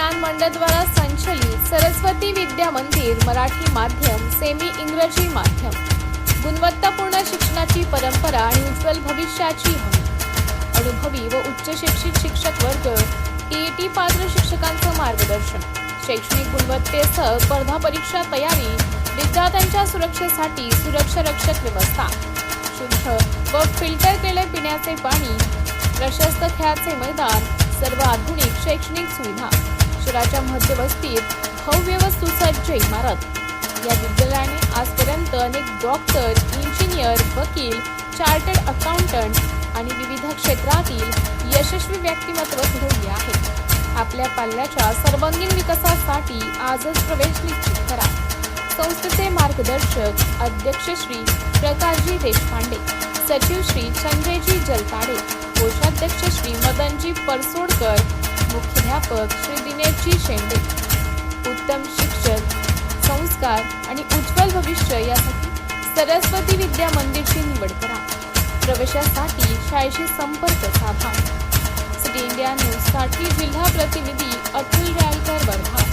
विज्ञान मंडळ द्वारा संचलित सरस्वती विद्या मंदिर मराठी माध्यम सेमी इंग्रजी माध्यम गुणवत्तापूर्ण शिक्षणाची परंपरा आणि उज्ज्वल भविष्याची हमी। अनुभवी व उच्च शिक्षित शिक्षक वर्ग, टीईटी पात्र शिक्षकांचं मार्गदर्शन, शैक्षणिक गुणवत्तेसह स्पर्धा परीक्षा तयारी, विद्यार्थ्यांच्या सुरक्षेसाठी सुरक्षा रक्षक व्यवस्था, शुद्ध व फिल्टर केले पिण्याचे पाणी, प्रशस्त खेळाचे मैदान, सर्व आधुनिक शैक्षणिक सुविधा, शहराच्या मध्यवस्तीत भव्य व सुसज्ज इमारत। या विद्यालयाने आजपर्यंत अनेक डॉक्टर, इंजिनियर, वकील, चार्टर्ड अकाउंटंट आणि विविध क्षेत्रातील यशस्वी व्यक्तिमत्व घडवले आहेत। आपल्या पाल्याच्या सर्वांगीण विकासासाठी आजच प्रवेश निश्चित करा। संस्थेचे मार्गदर्शक अध्यक्ष श्री प्रकाशजी देशपांडे, सचिव श्री संजयजी जलताडे, कोषाध्यक्ष श्री मदनजी परसोडकर, मुख्याध्यापक श्री दिनेशजी शेंडे। उत्तम शिक्षक, संस्कार आणि उज्ज्वल भविष्य यासाठी सरस्वती विद्या मंदिरची निवड करा। प्रवेशासाठी शाळेशी संपर्क साधा। सिटी इंडिया न्यूज साठी जिल्हा प्रतिनिधी अतुल रायकर वर्धा।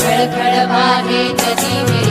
खड़खड़ भागे नदी में